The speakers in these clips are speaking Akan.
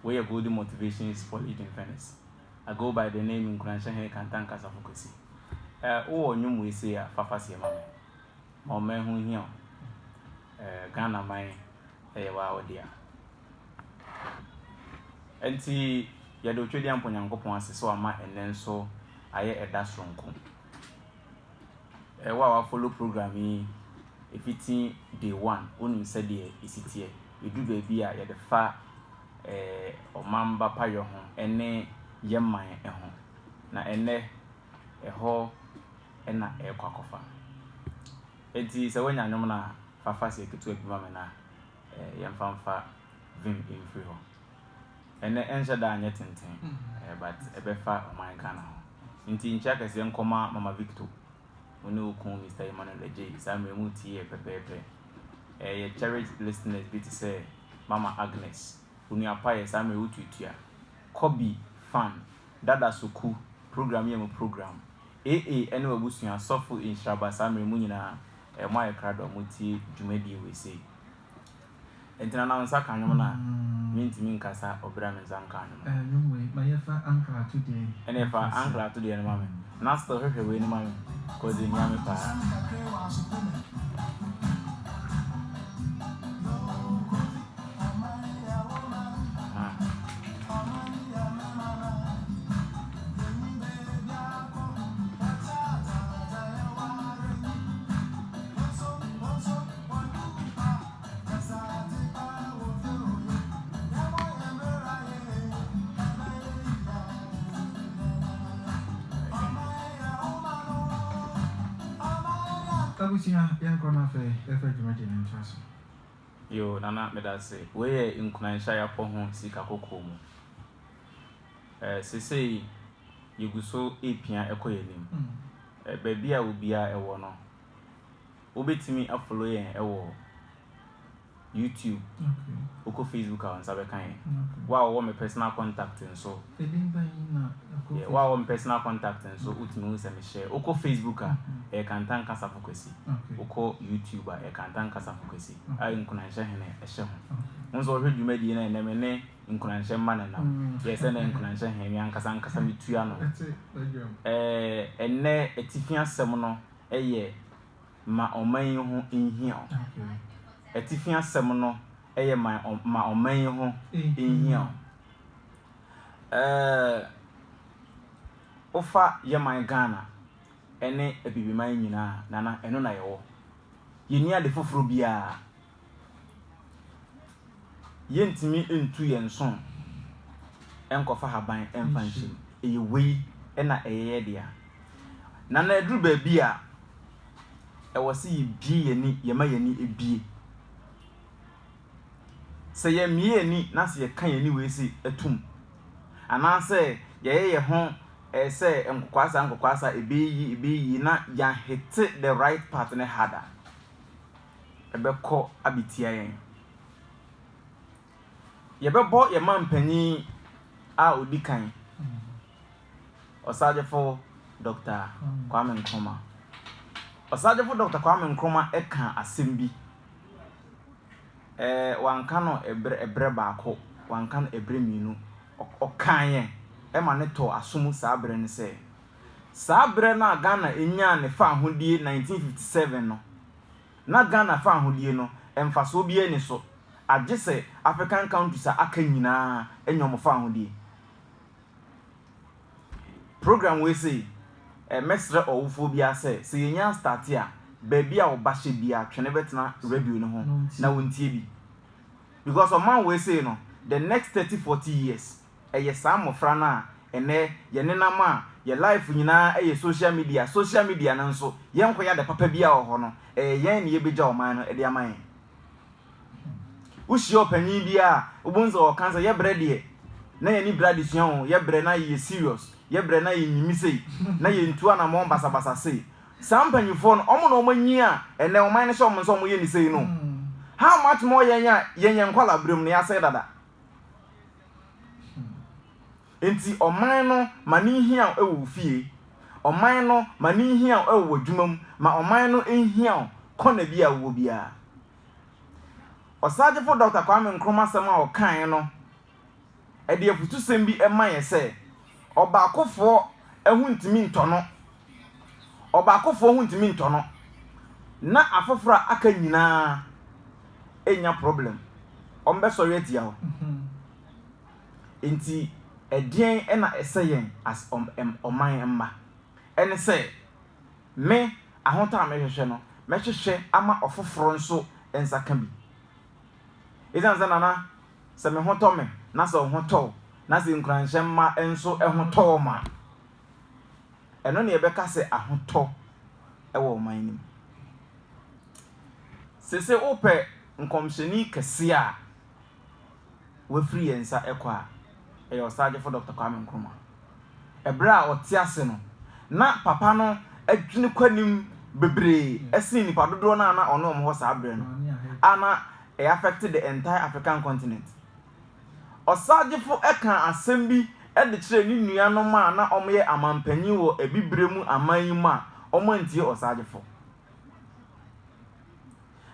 where you go the motivation is for leading fairness. I go by the name in Kunansha Kantanka Safokusi. Oh, new we say a Fafasi Mamma. Mamma who here. Ghana, my wow, dear. And see, you do Julian Ponyanko so am I, and then so I a dash from Kum. Wow, follow programming. If it's day one, only said is it here. You do baby at the far or mamba payo home, and ne yammy a home. Na ene a hole and a quackofa. It is a when I know na Fafasi to a mamma, yam fanfa vim in free home. And the answer down yet in thing, but a befa of my Ghana. In check as young comma, Mamma Victor. We know Mr. Emmanuel J. Sam Remuti, Pepe. A cherished listeners be to say, Mama Agnes, Unia Sam Rututia, Kobe, fan, Dada Suku, program, annual Busia, Sofu in Shaba, Sam Remunina, a Maya Crado Muti, Jumedi, we say. And then announce a canona, mean to mean Casa or Bram and Zankan. No way, my uncle today. And if I uncle to the moment, not still her away in the moment, because in Yamipa. Yo, Nana, me that say, where in Kunansha Pohon, Sikako. Say, you go so apia equalim. Baby, I will be a one. Obey me up following a war. YouTube, Oko Facebook, and Sabakai. Wow, my personal contact and so. Wow, personal contact and so Utmus and share. Oko Facebooker, a cantan Casafocacy. Oko YouTuber, a cantan Casafocacy. I in Kunansha a show. Once already you made in a name in Kunansha manner now. Yes, and in Kunansha Hemian Casan Casami Triano. And ne a Tiffia Semono, a year. Ma omen in here. A Tiffia Semono, a my omen in here. Ofa ye my Ghana, ene a baby mine Nana, and on I owe. You near the Fufrubia. Yen to me in 2 years soon. Uncle Fahaban and Fancy, a way and a year. Nana drew baby. I was see be any, ye may any be. Say ye me any, Nancy, a kind anyway see a tomb. And I say, ye home, say, and Quasa, a be not ya hit the right partner harder. A beco abitia. Ye be bought your man penny out be kind. Or Sergeant for Dr. Kwame Nkrumah. Or Sergeant for Dr. Kwame Nkrumah eka asimbi. One cano a breba, one can a briminu. O kanye ema ne to asumu sabre ne se sabre na Ghana enya ne fa hodie 1957 no na Ghana fa hodie no emfaso bie ne so agye se African countries aka nyina enyom fa hodie program we say mesre owufo bia se yenya start a baby a obahye bia twene betena radio no ho na wontie bi because of man we say no the next 30-40 years eye sam mofra na ene ye nenama ye life nyina eye social media na nso ye nkoya de papa bia ho no yen ne ye beja o man no e de aman ushi opanyin bia obunzo o kansa ye brede na ye ni brade suan ye bre na ye serious ye bre na ye nyimisei na ye ntua na mo basabasa sei sampanyifo no omo na omanyi a ene o man ne so omo nso omo ye ni sei no how much more yenya nkwala brem ne ya sei dada enti oman no mani hia ewu fie oman no mani hia ewu adwumam ma oman no ehia kona bia wo bia Osaje for Dr. Kwame Nkrumah sama o kan no de afutu sem bi ema ye se obaakofo ehu ntimi ntono obaakofo hu ntimi ntono na afofra aka nyina enya problem ombe sori atia ho enti edien ena eseyen as oman emma ene se me ahota mehwehwe no mehwehwe ama ofoforo nso ensaka bi izanza nana se me hoto me na se hoto na se nkranhye ma enso ehoto ma eno ne ebeka se ahoto ewo oman nim sese ope nkomhyeni kese a wafri yensa ekwa eyo Osagyefo for Dr. Kwame Nkrumah ebra otiase no na papa no adwene kwanim bebre esi nipa dodo na na ono omho sa abre no ana e affected the entire African continent Osagyefo eka asem bi e de kire ni nuano ma na omye amampanyi wo ebibremu amanyi ma omo antie Osagyefo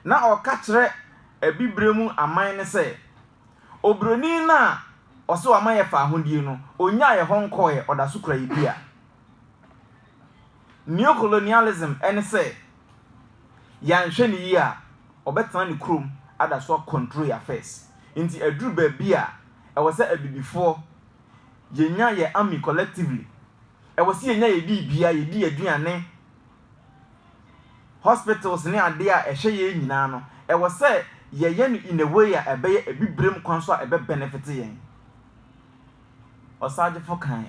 na oka kire ebibremu aman ne se obroni na oso amaye fa ahodie no onya ye honkoe odaso kura yibia neocolonialism ene se yanhwe ni yi a obetana ni krom adaso control affairs nti aduru ba bia e wo se abibifo yenya ye army collectively e wo se yenya ye bibia ye di aduane hospitals ne ade a ehwe ye nyina no e wo se ye no in a way a ebeye ebibrem kwan so a ebe benefit yen Osagyefo kan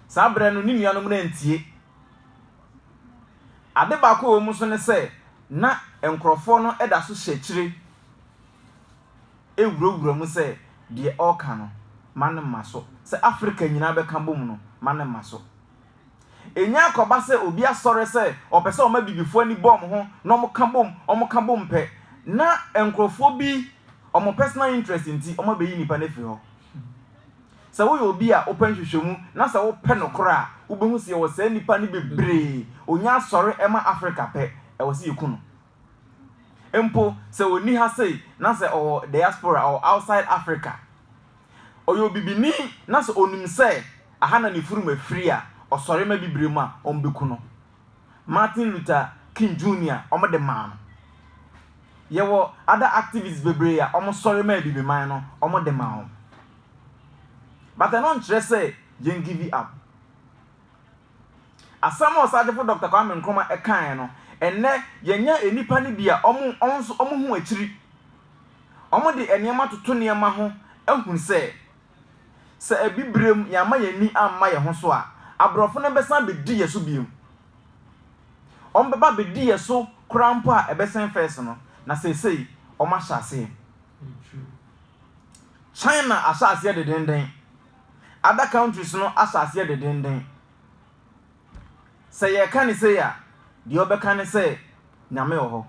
sabre no ni nuanom na ntie ade ba ko mu so ne se na enkrofo no eda so hyekire ewurawura mu se de oka no man maso se Africa nyina be ka bom no man maso enya akoba se obi asore se opese o ma bibifo ani bom ho na omo ka bom pe na enkrofo bi omo personal interest nti omo be yi nipa na fi ho se wo yo obi a open hwehwemu na se wo pe no kora wo behu se wo se nipa ni bebre onya asore ema Africa pe e wo se yiku no empo se oni ha sei na se o diaspora or outside Africa oyo bibini na se onum se aha na ni furu afiri a osore ma bibremu a ombeku no Martin Luther King Jr. omo de man yewo other activists bebre a omo sore ma bibiman no omo de man but I don't just say you give it up asama Osagyefo Dr. Kwame Nkrumah ekan no enne yenya enipa ni bia omo hu akiri omo de enema toto niema ho ehun se ebibrem ya ma yani amma ye ho so a abrofo no besan be di yeso biem omo beba be di yeso krampo a ebesen first no na sei omo hyase China asase de denden other countries no asase de denden say ye kan say ya de obeka ne say nyame ho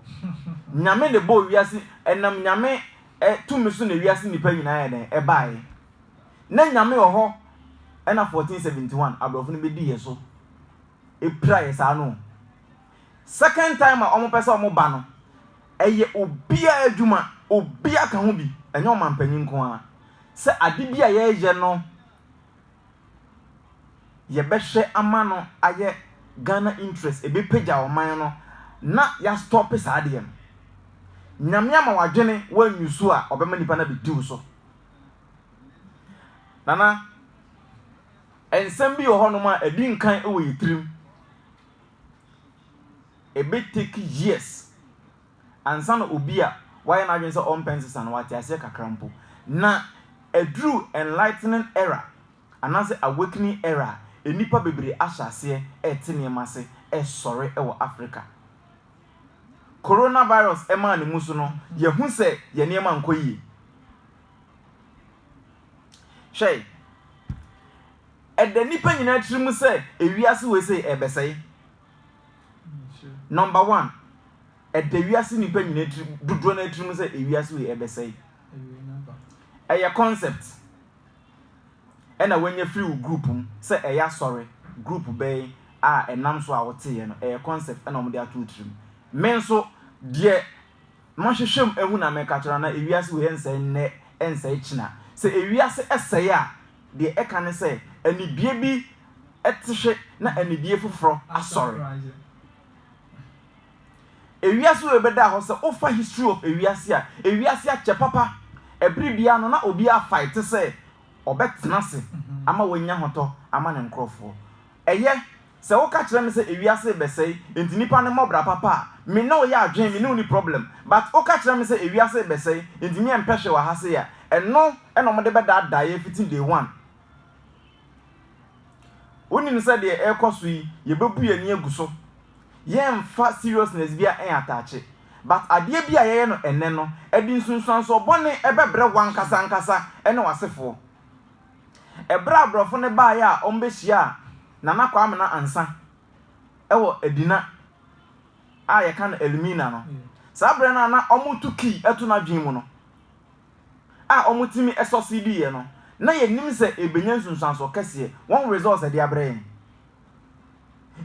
nyame de bo wiase enam nyame tumi so na wiase nipa nyina ye den e bae na nyame ho na 1471 abrofo no be di yeso e praye sa no second time a omo pese omo ba no eye obia adwuma obia ka ho bi enye omampanyin ko a se ade bia ye je no ye behwe ama no aye Ghana interest ebe pagya oman no na ya stop sa ade em nyame ama wadwene wanyusu a obema nipa na bidiw so nana ensem bi ohonom a edi nkan ewo yitrim ebe take years ansa na obi a why na adwene se ompensa na wate ase kakrampo na edru enlightening era anase awakening era enipa bebre ahyase etenemase esore ewo Africa coronavirus ema ne muso no ye hu se ye niema nkoyi shey edenipa nyina trimu se ewiase we se ebesai number 1 edewiase nipa nyina trimu dodo na trimu se ewiase we ebesai eye concept ena wenye free group say eya sorry group bay a enam so a wote ye no concept ena omde atu trim men so de mahwehwem ehu na meka kira na ewiase we ense ne ense china se ewiase eseye a de eka ne se anibie bi etehwe na anibie foforo asori ewiase we beda ho se ofa history of ewiase a chepapa ebri bia no na obi a fight se obetena se ama wanya hoto ama ne nkrofo eye se wo ka kire me se ewiase besei enti nipa ne mobra papa me no ya adwen me no ni problem but wo ka kire me se ewiase besei enti me empehwe wa ha se ya eno mo de beda dae fitin day 1 woni ne se de ekoso yi ye bebu ye ni aguso ye mfa seriousness bia en atache but ade bia ye no enne no edi nsunsuan so bone ebebre wankasa nkasa ene wasefo ebra abrofo ne ba ya ombehia na nakwa amena ansa ewo edina a ye kan elimina no sabre na omutuki etu na dwen mu no a omutimi esosidi ye no na ye nim se ebenya nsunsuan so kese one results e de abre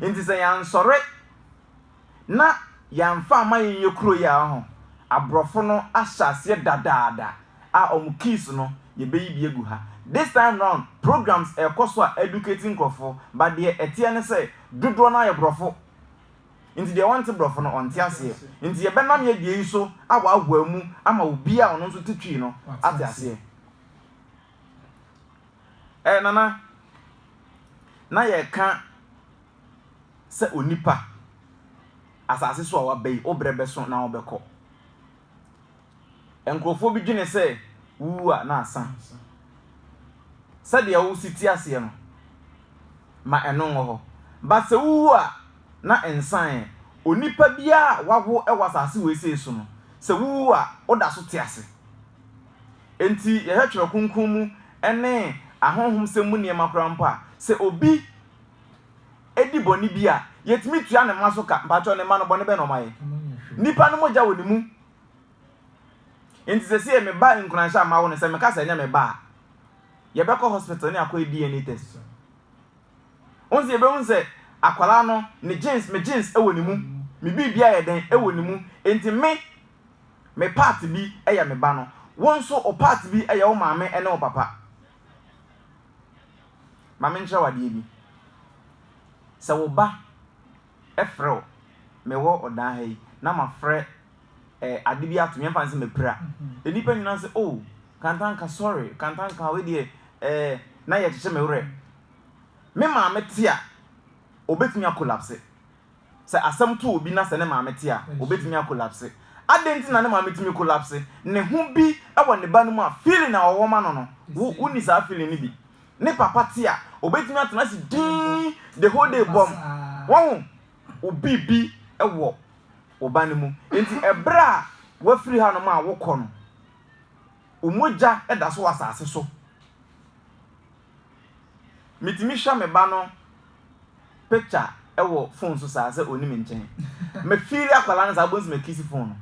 enti se yan sore na yamfa amaye kuro ya ho abrofo no ahyase dadaada a omukis no ye beyi bi egu ha this time round programs ekoso educating crofo but the etiene say dodo na ye brofo nti de want brofo no onti ase nti ye benam ye die so awa agwamu ama obi a ono nso tetwi no ate ase nana na ye ka se onipa asase so wa bai obrebe so na obekọ enkrofo bi dwene se wuwa na asa sade wo siti ase no ma eno ho ba se wuwa na ensan onipa bia wawo e wasase we se so no se wuwa oda so ti ase enti ye hwetwe kunkun mu ene ahonhom se mu ne makrampa se obi edi boni bia yetimi tua ne maso ka mpacho ne ma no bone be no maye nipa no moja woni mu enti se se me ba nkunansha ma wo ne se me ka se nya me ba ye be ko hospital ne akoy DNA test onse be unse akwala no ne jeans e woni mu me bibia ye den e woni mu enti me part bi e ya me ba no wonso o part bi e ya wo maame e ne wo papa maame nche wade bi se wo ba efro me wo odan hai na ma frɛ ade bi ato me fanse me pra enipa nyina se oh kantanka sorry kantanka we de na ye kyekye me wure me ma mete a obetumi collapse se asem to obi na se ne ma mete a obetumi collapse adenti na ne ma metumi collapse ne ho bi ewo ne ba no mu a feeling na wo ma no no wo ni sa feeling ni bi ne papa te a obetumi atena si din the whole day bomb won obi bi ewo obane mu enti ebra wa free ha no ma wokɔ no omoja eda so wasase so mitimi hwa me ba no picture ewo phone so sa se oni me nchen me feel akwala na sa bonsi me kiss phone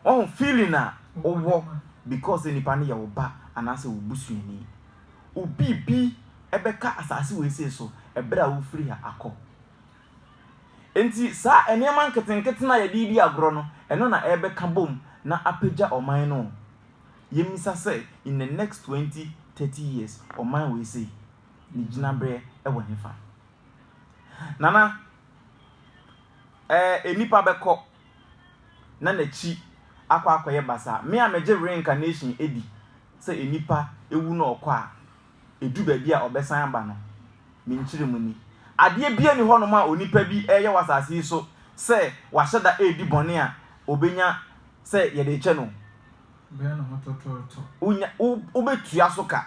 no feeling na owo because nipa ne ye wo ba anase wo busuani obi bi ebeka asase we se so ebra wo free ha akɔ enti sa enema nketenkete na ye di agro no eno na ebeka bom na apagya oman no yemisa say in the next 20-30 years oman we say ni ginabre ewo hefa nana enipa beko na nachi akwa ye basa me ameje reincarnation edi say enipa ewu na okwa edu ba bia obesan aba no me nchire mu ni ade bia ni ho no ma onipa bi eye wasase so say waheda edi bone a obenya say ye de che no be na hototo unya obetua so ka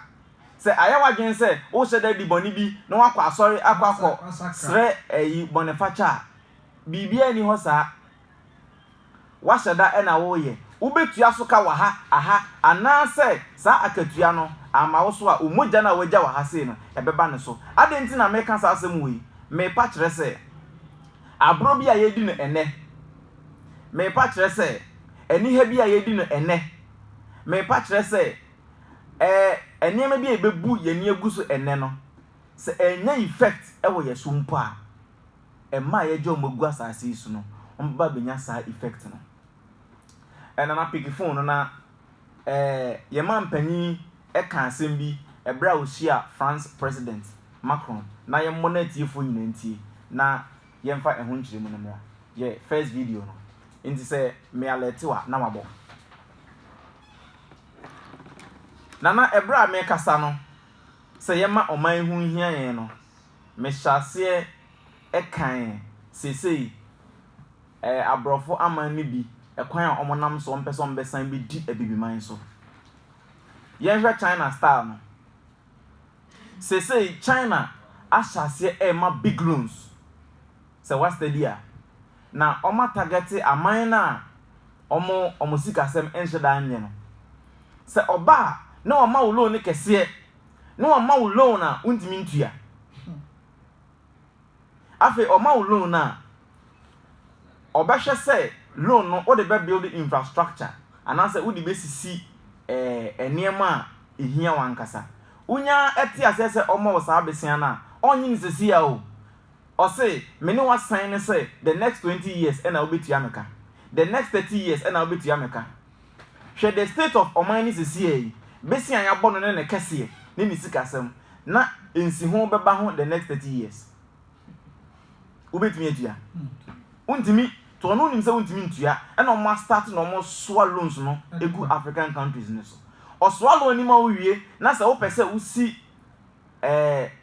say ayawa dwen say o heda edi bone bi na wakwa asori akwakọ sre eyi bone facha bibia ni ho sa waheda na wo ye obetua so ka wa ha aha ana say sa akatua no ama wo so a umoja na waja wa ha sei no ebeba ne so adenti na me kan sa asem we me pa kire say abro bi a yedi no ene me pa kire say eni ha bi a yedi no ene me pa kire say enema bi ebebu ye ni aguso ene no se enya effect ewo ye so mpo a ema ye je omagu asase isu no omba benya sa effect no ena na pick phone no na Yɛma mpanyin ɛka asɛm bi ɛbra ohyia France president Macron na yɛmmɔ na tiefo nyina ntie na yɛmfa ɛho nkyerɛ mu no mmra yɛ first video no nti sɛ me alert wa na mabɔ na ɛbra me kasa no sɛ yɛma ɔman ho hia yɛn no me hyase ɛkan sesei abrɔfo aman ne bi ɛkwan a ɔmo nam so ɔmpɛ so ɔmbɛsan bi di abibiman so yɛnhwɛ China style no sesei China ahyase ɛma big loans sɛ wa study a na ɔmo target aman na ɔmo sikasɛm ɛnhyɛ da nyɛ no sɛ ɔba na ɔma wo loan ne kɛseɛ na ɔma wo loan na untimi ntua afi ɔma wo loan na ɔbɛhwɛ sɛ loan no wode bɛ build infrastructure anaasɛ wode bɛsisi nneɛma a ehia wankasa unya ɛte asɛ sɛ ɔma wo saa besia na ɔnyi ne sisi a o ɔse me ne wasan ne sɛ the next 20 years ɛna wobɛtua meka the next 30 years ɛna wobɛtua meka hwɛ the state of ɔman ne sisi yi besia ya bɔ no ne kɛseɛ ne ne sikasɛm na ensi ho bɛba ho the next 30 years wobɛtumi atua untimi to ɔno nim sɛ untimi ntua ɛna ɔmo start na ɔmo soa loans no egu African countries ne so ɔsoa loan ni ma wo wie na sɛ wopɛ sɛ usi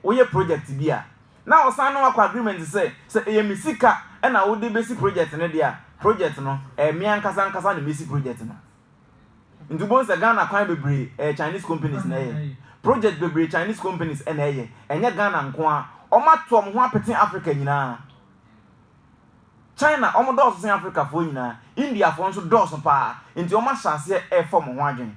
woyɛ project bi a na ɔsan no akɔ agreement sɛ ɛyɛ misika ɛna wode besi project ne dia project no me ankasa na mesi project no ndubon sɛ Ghana kwan bebree Chinese companies na ɛyɛ project bebree Chinese companies ɛna ɛyɛ ɛnyɛ Ghana nko a ɔmo ato ɔmo ho apete Africa nyinaa China ɔmo dɔɔso sen Africa fo nyinaa India fo nso dɔɔso paa nti ɔmo ahyase ɛfɔ mo ho adwen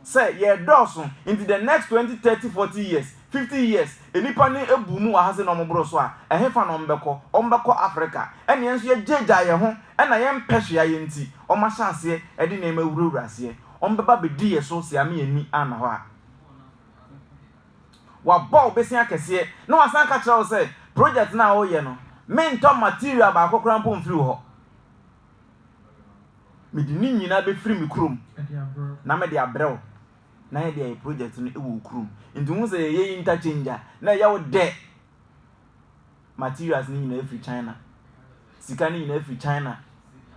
sɛ yɛ dɔɔso into the next 20 30 40 years 50 years enipa ne ebu mu wahase na ɔmo boro so a ɛhefa na ɔmo bɛkɔ Africa ɛne yɛn nso yɛ gyegya yɛn ho ɛna yɛn mpɛhwea yɛn nti ɔmo ahyase ɛde nneɛma wurawura aseɛ ɔmo bɛba bɛdi yɛ so sɛ ame yɛn ni ana hɔ a wabɔ obesia kɛseɛ na wasan ka kyerɛw sɛ project na ɔyɛ no mentɔ material baako kora mpo mfiri hɔ mede ni nyina bɛfiri me kurom na mede abrɛw na yɛ de project no ɛwɔ kurom nti hu sɛ yɛ interchange na yɛ wo de materials ni nyina ɛfiri China sika ni nyina ɛfiri China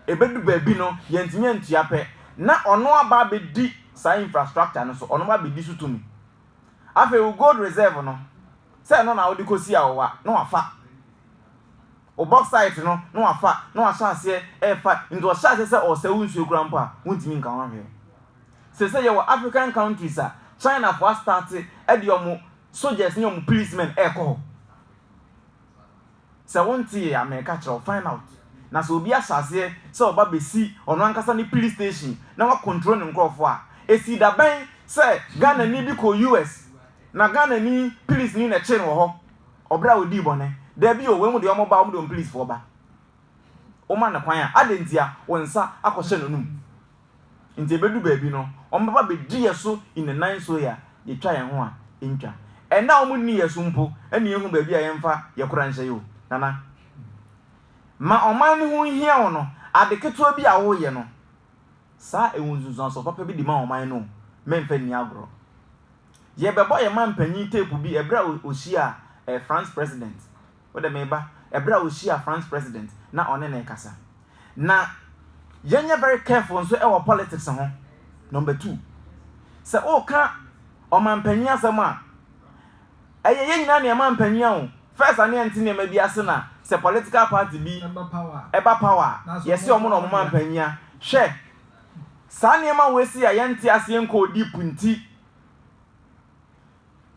ebedu baabi no yɛntimi antua pɛ na ɔno aba bɛdi saa infrastructure no so ɔno aba bɛdi so tumi afei wo gold reserve no sɛ no na wode kosi a wɔwa na wafa o bauxite no na wafa na wahyase ɛfa nti ɔhyase sɛ ɔsɛ wo nsuo kura mpo a wontimi nka ho ahwɛ sɛ yɛwɔ African countries a China for start ɛde ɔmo soldiers ne ɔmo policemen ɛkɔ hɔ sɛ wonte America kyerɛ find out na sɛ obi ahyase sɛ ɔba besi ɔno ankasa ne police station na wa control ne nkrɔfo a esi da bɛn sɛ Ghana ni bi kɔ US na Ghana ni police ni na kyɛn wɔ hɔ ɔbra odi bɔne da bi o we mu de ɔmo ba ɔmo de police fo ba ɔma na kwan a adentia wonsa akɔhyɛ no num nti bedu baabi no ɔmo ba bedi yɛ so in the nine so ya yɛtwa yɛn ho a ntwa ɛna ɔmo ni yɛ so mpo ɛne ehu baabi a yɛmfa yɛkora nhyɛ yo nana ma ɔman ne ho hia wo no adeketo bi a wo yɛ no saa ewunzunzun so papa bi di ma ɔman no memfa ni agoro yɛbɛbɔ yɛ man panyin tape bi ɛbra ohyia France president wode meba ɛbra ohyia France president na ɔne ne kasa na yɛnyɛ very careful nso ɛwɔ politics ho number 2 sɛ oka ɔman panyin asɛm a ɛyɛ yɛ nyina ne man panyin a first ane ante ne ma bi ase na sɛ political party bi eba power yɛse ɔmo na ɔmo man panyin hwɛ saa nneɛma wesi a yɛnte ase yɛnkɔ di punti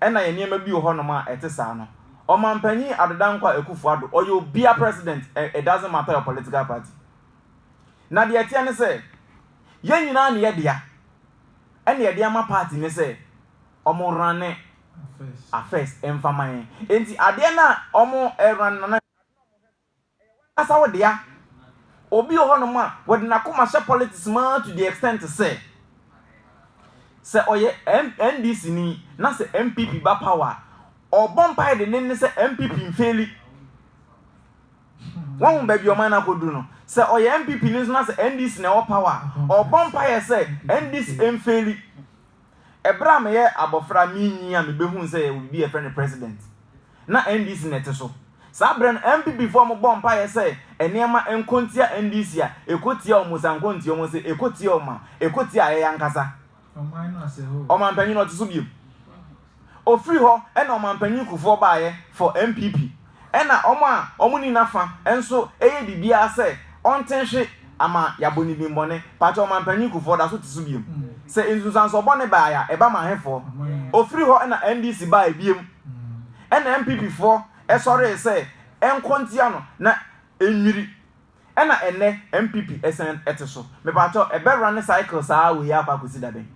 ɛna yɛ nneɛma bi wɔ hɔ no ma ɛte saa no ɔmanpanyin adodankwa Akufo-Addo ɔyɛ obia president it doesn't matter your political party na deɛ ɛteɛ ne sɛ yɛn nyinaa ne yɛdea ɛne yɛdea ma party ne sɛ ɔmo rane affairs ɛmfaman enti adeɛ na ɔmo rane na asa wo dea obi wɔ hɔ no ma wɔde nakoma hyɛ politics ma to the extent sɛ oye NDC ni na se MPP ba power obon pai de ne se MPP mfeli One baby your man akodu say oye MPP ni so na say NDC na power or bompa ye say NDC emfeli ebra me ye abofra mi nyia me behun say we be a friend president na NDC net so sa bren MPP for mo bompa ye say enema enkontia NDC a ekotia omusankontia omo say ekotia oma ekotia ye yankasa omampanyin no tso biem ofri ho e na omampanyin kufo baaye for MPP e na omo ni nafa enso eye bibia say ontenhwe ama yaboni bimbone pacho omampanyin kufo da so tso biem se ensusanso bone baaya eba ma hefo ofri ho e na NDC baaye biem e na MPP for e sorry say enkontia no na enwiri e na ene MPP esen eteso me pacho e be run cycle saa we ya pa kusida ben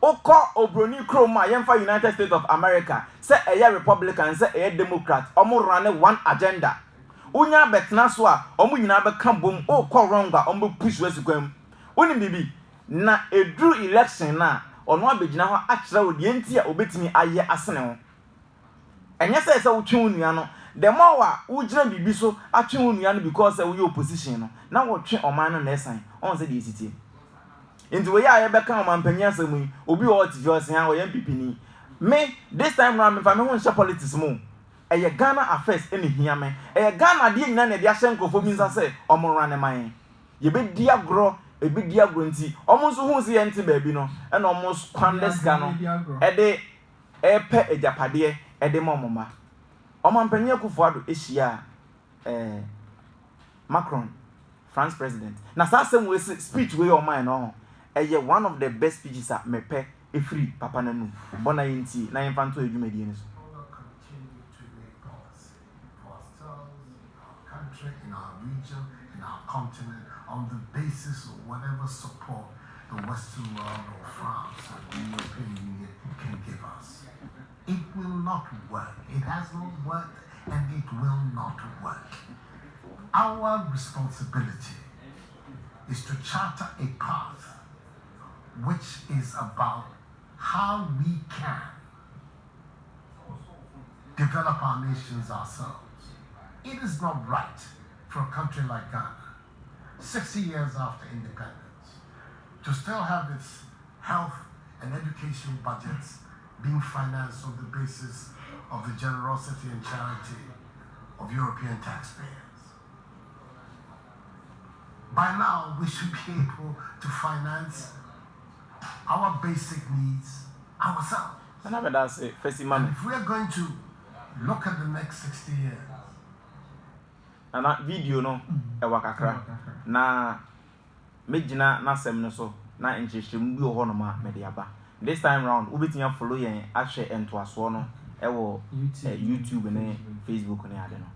Oko obroni kroma yemfa United States of America say eye Republican say eye Democrat omo run one agenda unya betna so a omo nyina be ka bom oko wronga omo push wesikwam oni bibi na edru election na ono abegina ho akira odi enti a obetimi aye asene ho enye say wotwe onua no the more wa ujira bibi so atwe onua no because we opposition no na wotwe oman no na esan on say the city into we ya be kan omampanya asemu yi obi o TV osan o MPP ni me this time round me fa me ho nche politics mu eye Ghana affairs ene hia me eye Ghana de nyina na de ahye nkofo mi nsa se omoro ne man ye be di agro e be di agro nti omo nso hu se ye nti ba bi no e na omo squanders ga no e de e pe ejapade e de momoma omampanya Akufo-Addo ehia Macron France president na sa asem we speech we o man no one of the best speeches at mepe e free papa nanu bona yinti na yemfanto edwumadi eni so continue to make policy for ourselves, our country, in our region, in our continent, on the basis of whatever support the Western world or France or the European Union can give us. It will not work. It has not worked and it will not work. Our responsibility is to charter a path which is about how we can develop our nations ourselves. It is not right for a country like Ghana, 60 years after independence, to still have its health and education budgets being financed on the basis of the generosity and charity of European taxpayers. By now, we should be able to finance our basic needs ourselves. And if we are going to look at the next 60 years, and that video no e wakakra na mejina na sem no so na enchechemu bi ho no ma mediaba this time round ubetinya follow yen ahwe entoaso no e wo YouTube ne Facebook ne ade no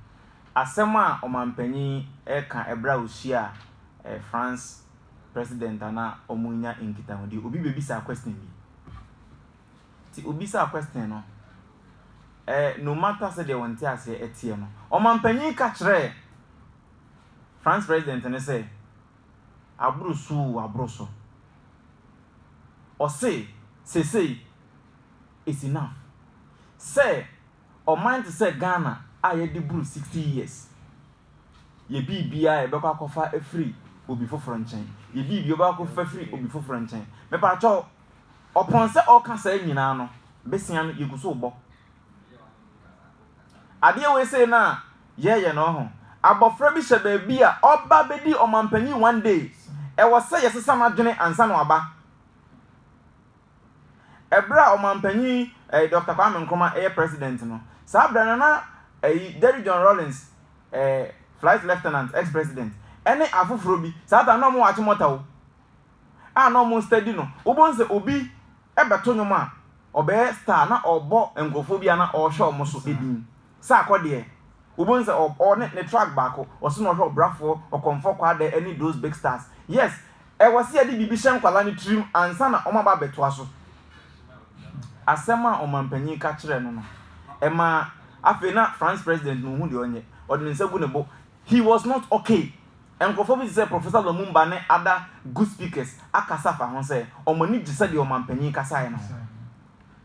asem a omampanyi e ka ebra osia France president ana omunya nkitahodi obi bebisa question bi ti obisa question no no matter say they want to say etie no omampanyi ka kire France president ne say abroso o say it's enough say o mind to say Ghana aye di bru 60 years ye bibia e be kwa kofa free obi foforo nchen ye bibia ba kofa free obi foforo nchen me pa cho opon se o ka say nyina no besia no yeguso bo ade we say na ye no ho abofra bi hye ba bia oba bedi omampanyi one day e wo say yesesa na dwene ansa no aba ebra omampanyi Dr. Kwame Nkrumah president no sa bra na Derrick John Rawlings flight lieutenant ex-president ene afoforo bi sa ta no mo wache mota wo no mo steady no obonse obi ebeto nyoma obe star na obo enkofobia na o hwe omo so edin sa akode obonse o ne track back o so no hwe brafo o comfort kwade any those big stars yes e wase ade bibi hye nkwala ne trim ansa na o ma ba beto aso asema omampanyi ka kire no no ema afena France president no hu de onye odin nsagu ne bo he was not okay enkofo bi say Professor Lumumba ne other good speakers akasa fa ho say omani gise de omampanyi kasa ye no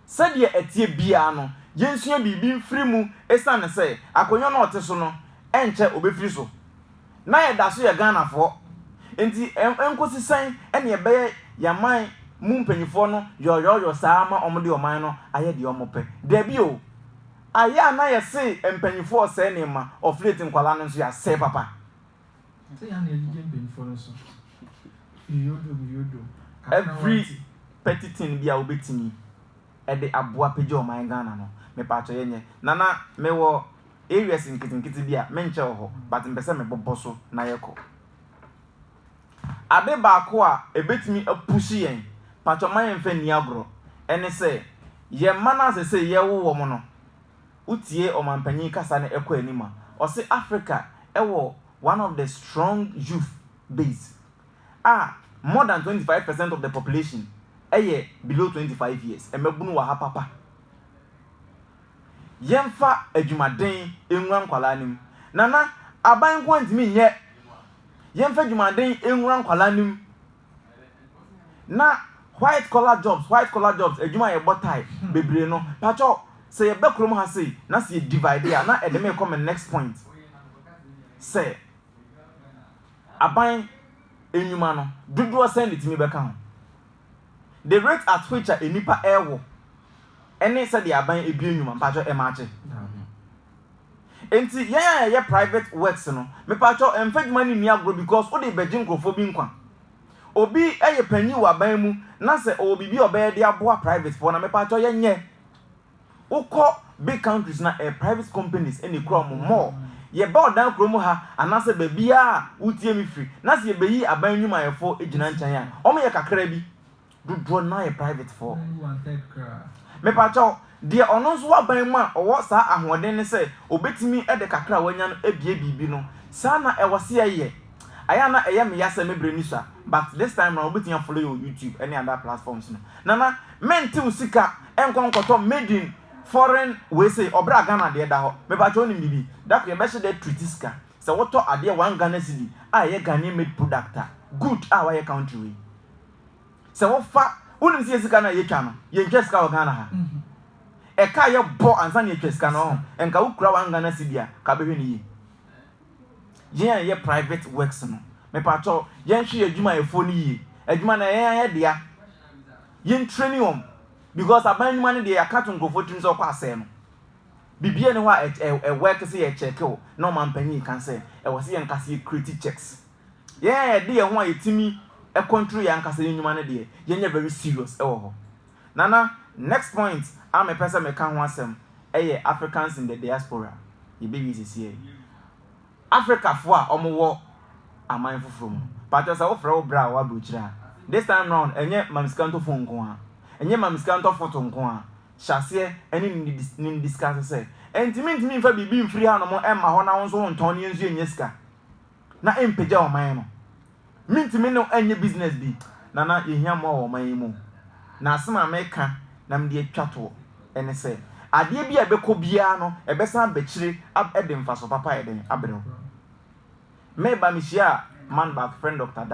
sade etie bia no yensua bibi mfiri mu esa ne say akonyo no ote so no enche obefiri so na ye da so ye Ghana fo enti enkosi san ene ye be yaman mu mpanyifo no yo saa ma omde oman no aye de omope da bi o aya na ye se mpanyifo se ne ma oflate nkwala no so ya se papa say ya na eje mpanyifo no so yodo every petty thing bi a obetimi e de aboa page oman Ghana no me pa cho yenye nana me wo areas nkitinkiti bi a menche ho but mpese me bobo so na yeko ade ba ko a ebetimi apushi yen pacho man mfa ni agro ene se ye mana se ye wo mo no utie omampanyi kasa ne ekọ anima o se Africa ewo one of the strong youth base more than 25% of the population below 25 years emebunu wa ha papa yemfa adwumaden enwura nkwala nim nana aban ko ntimi nye yemfa adwumaden enwura nkwala nim na white collar jobs adwuma ye botai bebre no pacho say ye bekrom ha say na say divide ya na edeme come next point say aban enwuma no dodo send it me beka ho the rate at which a nipa ewo ene say the aban ebi enwuma pacho e maache enti ye private works no me pacho emfadwuma ni agro because o de beji nkrofo bi nkwa obi eye panyi wa ban mu na se obibi obe de aboa private for na me pacho ye nye ukọ big countries na private companies any krom more ye ba odan krom ha anase ba bia utie mi free na se ye beyi aban nwuma ye fo ejina nchan ya omo ye kakra bi dodo na ye private for me pacho de ono so aban mu a owo sa ahoden ne se obetimi e de kakra wanya no ebie bibi no sa na e wose ye aya na eye me yasa me breni so but this time now obetimi follow your YouTube any other platforms no nana menti usika enkonkoto made in foreign we say obra Ghana de da ho me ba cho ni bibi that we be the critical say woto ade 1 Ghana cedi ye Ghanaian made product good our country we say wo fa unim se sika na ye twa no ye ntwa sika wo Ghana ha e ka ye bo ansa na ye twa sika no enka wo kura 1 Ghana cedi a ka be hwe ni ye private works no me pa cho ye nhwe adwuma efo ni yi adwuma na ye dia ye training because aban nyuma ne de akato nkofo trim so kwa ase no bibie ne ho a work say ye check o no man panyi kan say e wo say ye nka say create checks de ye ho a yetimi e control ya nka say nyuma ne de ye nya very serious e wo ho nana next point am a person me kan ho asem Africans in the diaspora ye baby is here Africa fo a omo wo aman foforo mu but say wo fra wo bra wa brochira this time round enye mamskanto fo nko a enye mamskanto foto nko a hyase eni ni discuss say entimi mfa bibi mfiri ha no mo emma ho na won so wonton ne enzu enye sika na empeja o man no mintimi no enye business bi na yehia mo o man mu na asema meka na mde atwato ene say ade bi a beko bia no ebesan bekire ede mfaso papa ede abreo me ba mishia man back friend Dr.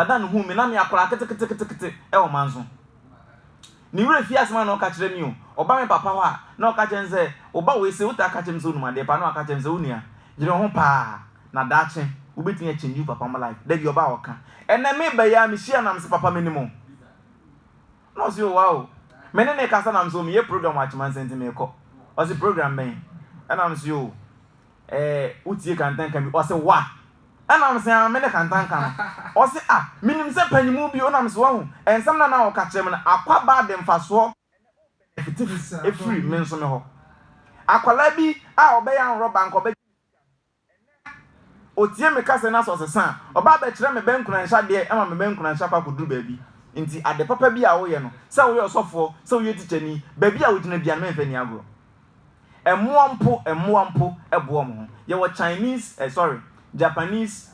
Dan hu me na me akora kete e o manzo ni wure fi asema na o ka kire mi o oba me papa wa na o ka chenze oba we se uta ka chemze unu made pa na o ka chemze unia jire ho pa na dache ubetinye change papa my life dey oba o ka ene me ba ya mishia na mse papa menimo no si o wow mene ne kasa na mso me ye program wa chiman senti me ko o si program ben na mso o utie kantan kan bi o se wa ana mse amene kantan kan o se minim se panimu bi o na mso wa hu ensam na o ka chem na akwa ba de mfaso e free men so me ho akwala bi obe ya nro bank obe otie me kasa na so sesan oba ba kire me benkuna nsa de ema me benkuna nsa pa koduru ba bi nti ade papa bi a wo ye no se wo ye osofo se wo ye teacher ni ba bi a wo gina bia no mfa ni agro emmoampo ebo mo ye wo Chinese Japanese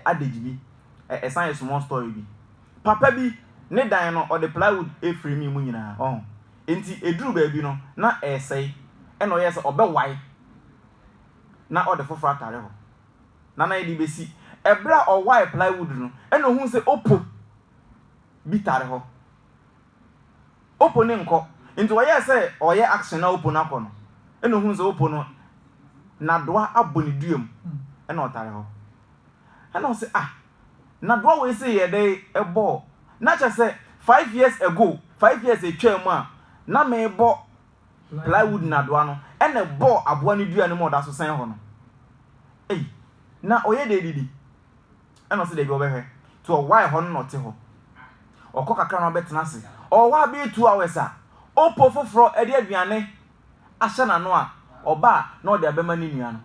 adejibi science small story bi papa bi ne dan no o de plywood e free mi mu nyina enti eduru ba bi no na sei e no ye se obewai na o de foforo atare ho na ye di besi ebra o wai plywood no e no hu se opo bi tare ho opo ne nko enti wo ye se o ye action na opo na ko no e no hu se opo no nadoa abɔ ne duam ɛna ɔtare hɔ ɛna ɔsɛ nadoa wei sɛ yɛde ɛbɔ na kyɛ sɛ 5 years ago 5 years atwa mu a na mebɔ plywood nadoa no ɛna bɔ aboa ne dua ne mu ɔda so sɛn hɔ no na ɔyɛ de didi ɛna ɔsɛ de bi ɔbɛhwɛ to ɔwae hɔ no na ɔte hɔ ɔkɔ kakra na ɔbɛtena ase ɔwɔ abɛyɛ 2 hours a opo foforɔ ɛde aduane ahyɛ n'ano a ɔba na ɔde abɛma ne nua no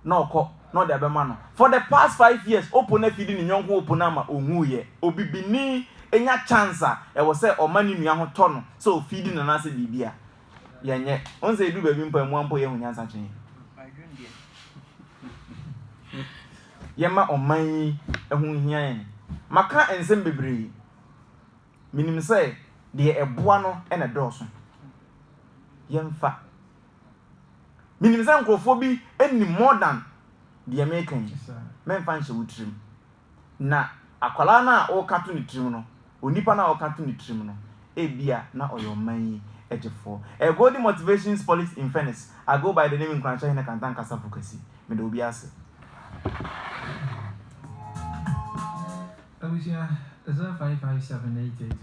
na ɔkɔ na ɔde abɛma no for the past 5 years opo na fidi ne nyɔnko opo na ama ɔhu yɛ obibini enya chance a ɛwɔ sɛ ɔma ne nua ho tɔ no sɛ ofidi na nase biribi a yɛnyɛ ɔn sɛ edu baabi mpa mu ampo yɛ ho nyansa kyɛn yɛma ɔman yi ɛho hia yɛn maka nsɛm bebree minim sɛ deɛ ɛboa no ɛna dɔɔso yɛmfa minim sɛ nkurɔfoɔ bi ɛni more than deɛ meka yi mɛmfa nhyɛ wo tirim na akwalaa no a ɔka to ne tirim no onipa no a ɔka to ne tirim no ebia na ɔyɛ ɔman yi ɛgyefoɔ golden motivations police in fairness I go by the name Nkranhyɛ Hene Kantan Kasa Fokasi mede obi ase abusua 055788